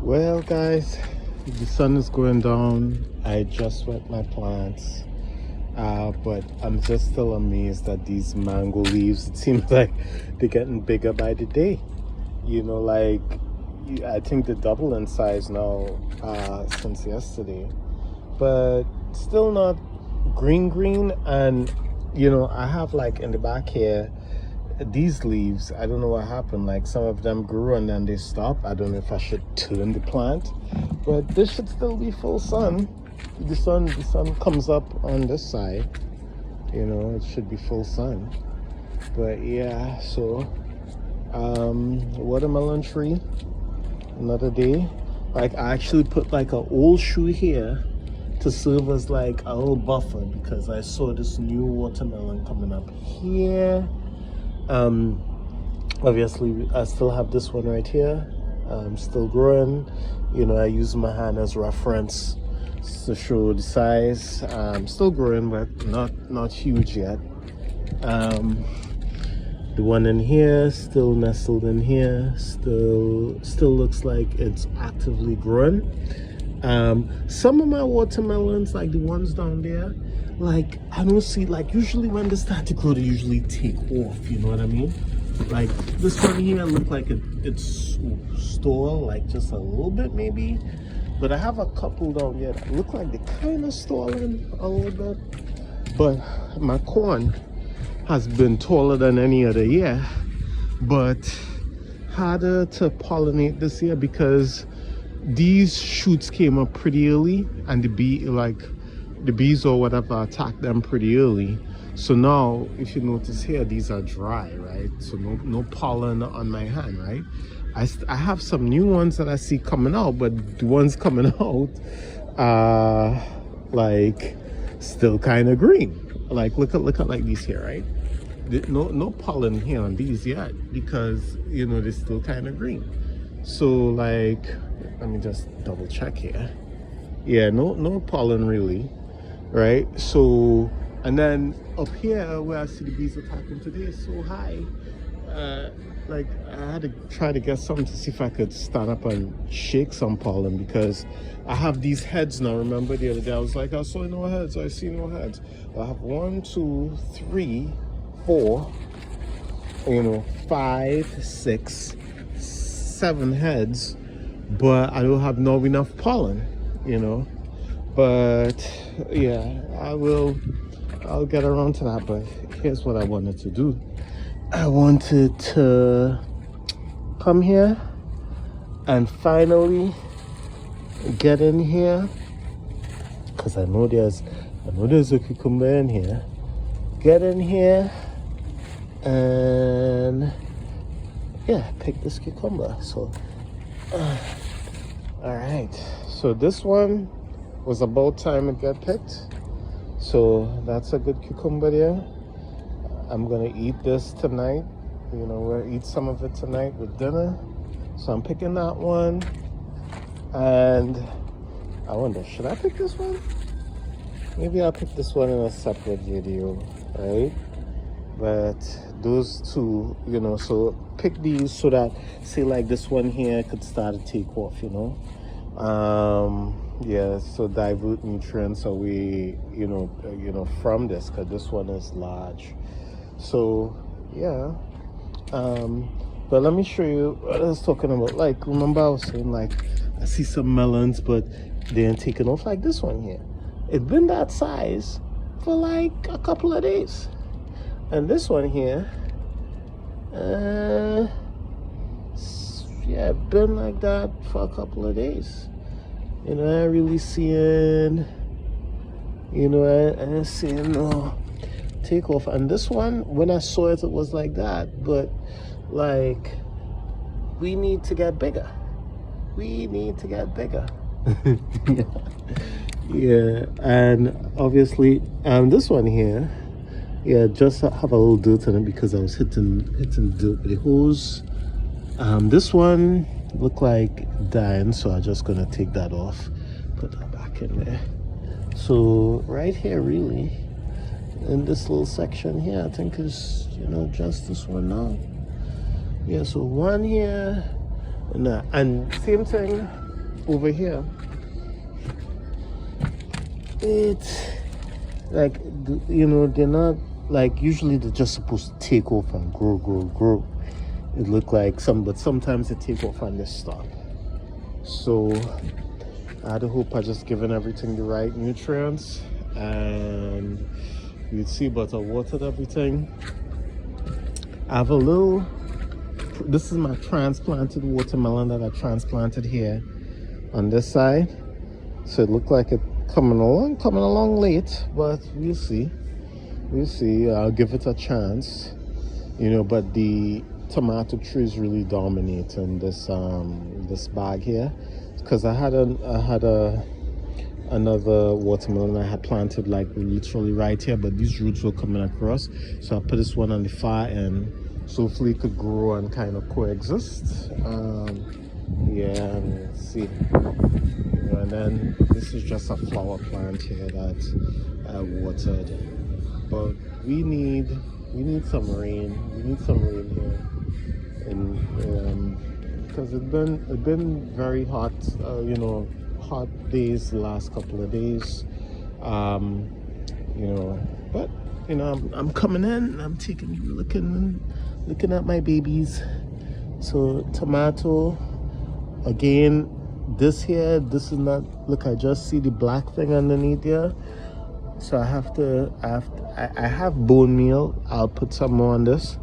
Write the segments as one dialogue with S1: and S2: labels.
S1: Well, guys, the sun is going down. I just wet my plants, but I'm just still amazed at these mango leaves. It seems like they're getting bigger by the day. Like I think they double in size now since yesterday, but still not green. And I have like in the back here these leaves. I don't know what happened, like some of them grew and then they stopped. I don't know if I should turn the plant, but this should still be full sun. The sun comes up on this side, it should be full sun. But yeah, so watermelon tree, another day. Like I actually put like an old shoe here to serve as like a little buffer because I saw this new watermelon coming up here. Obviously I still have this one right here, still growing. I use my hand as reference to show the size. Still growing, but not huge yet. The one in here, still nestled in here, still looks like it's actively growing. Some of my watermelons, like the ones down there, like I don't see, like usually when they start to grow they usually take off, you know what I mean? Like this one here look like it's stalled, like just a little bit maybe, but I have a couple down here that look like they kind of stalling a little bit. But my corn has been taller than any other year, but harder to pollinate this year because these shoots came up pretty early and the bees or whatever attacked them pretty early. So now if you notice here, these are dry, right? So no pollen on my hand, right? I have some new ones that I see coming out, but the ones coming out are like still kind of green. Like look at like these here, right? No pollen here on these yet because they're still kind of green. So like let me just double check here. Yeah, no pollen really, right? So, and then up here where I see the bees attacking today is so high, like I had to try to get something to see if I could stand up and shake some pollen because I have these heads now. Remember the other day I was like, I saw no heads, I see no heads. I have 1, 2, 3, 4, 5, 6, 7 heads, but I don't have enough pollen, but yeah, I'll get around to that. But here's what I wanted to do. I wanted to come here and finally get in here because I know there's a cucumber in here. Get in here and yeah, pick this cucumber. So all right, so this one was about time it got picked. So that's a good cucumber there. I'm gonna eat this tonight. We'll eat some of it tonight with dinner. So I'm picking that one. And I wonder, should I pick this one? Maybe I'll pick this one in a separate video, right? But those two, so pick these so that, say like this one here could start to take off, yeah, so divert nutrients away, from this, because this one is large. So yeah, but let me show you what I was talking about. Like, remember I was saying, like, I see some melons but they ain't taking off. Like this one here, it's been that size for like a couple of days. And this one here, yeah, been like that for a couple of days. I ain't really seeing, I ain't seeing no takeoff. And this one, when I saw it, it was like that. But like, we need to get bigger. We need to get bigger. Yeah, and obviously, this one here, yeah, just have a little dirt on it because I was hitting dirt with the hose. This one looked like dying, so I'm just gonna take that off, put that back in there. So right here, really, in this little section here, I think is just this one now. Yeah, so one here, and same thing over here, it's like, you know, they're not like, usually they're just supposed to take off and grow. It look like but sometimes they take off and they stop. So I had to hope I just given everything the right nutrients, and you'd see, but I watered everything. I have a little, this is my transplanted watermelon that I transplanted here on this side. So it looked like it coming along late, but we'll see. I'll give it a chance, you know. But the tomato tree is really dominating this this bag here, because I had another watermelon I had planted like literally right here, but these roots were coming across, so I put this one on the far end, so hopefully it could grow and kind of coexist. Yeah, let's see. And then this is just a flower plant here that I watered, but we need some rain. We need some rain here, and because it's been very hot, you know, hot days the last couple of days, you know. But you know, I'm coming in, I'm looking at my babies. So tomato again. This is not, look, I just see the black thing underneath there, so I have bone meal. I'll put some more on this,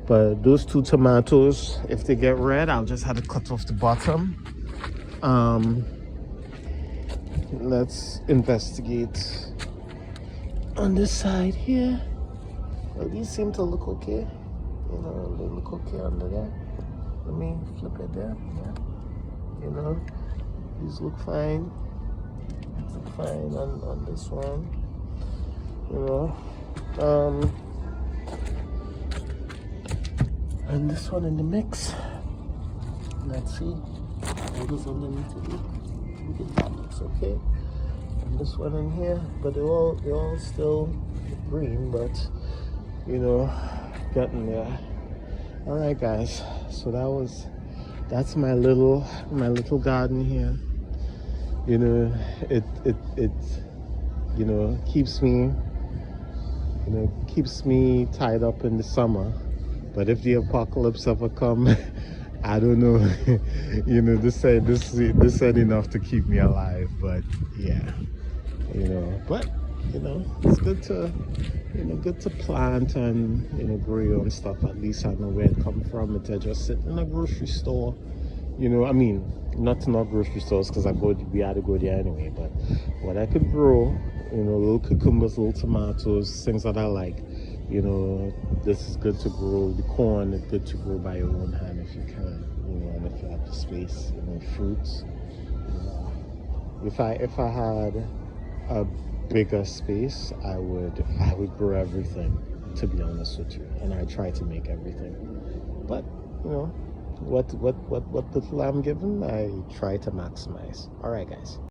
S1: but those two tomatoes, if they get red, I'll just have to cut off the bottom. Let's investigate on this side here. Well, these seem to look okay, you know, they look okay under there. Let me flip it there. Yeah, you know, these look fine. These look fine on this one, you know. And this one in the mix. Let's see what goes underneath it. That looks okay. And this one in here, but they're all still green, but you know, getting there. All right, guys. So that's my little garden here. You know, it you know, keeps me tied up in the summer. But if the apocalypse ever come, I don't know. You know, this said enough to keep me alive. But yeah, you know. But you know, it's good to plant and, you know, grow your own stuff. At least I know where it come from. It's just sit in a grocery store. You know, I mean, not grocery stores, because we had to go there anyway. But what I could grow, you know, little cucumbers, little tomatoes, things that I like. You know, this is good to grow. The corn is good to grow by your own hand if you can. You know, and if you have the space. You know, fruits. You know, if I had a bigger space, I would grow everything, to be honest with you, and I try to make everything. But you know, what little I'm given, I try to maximize. All right, guys.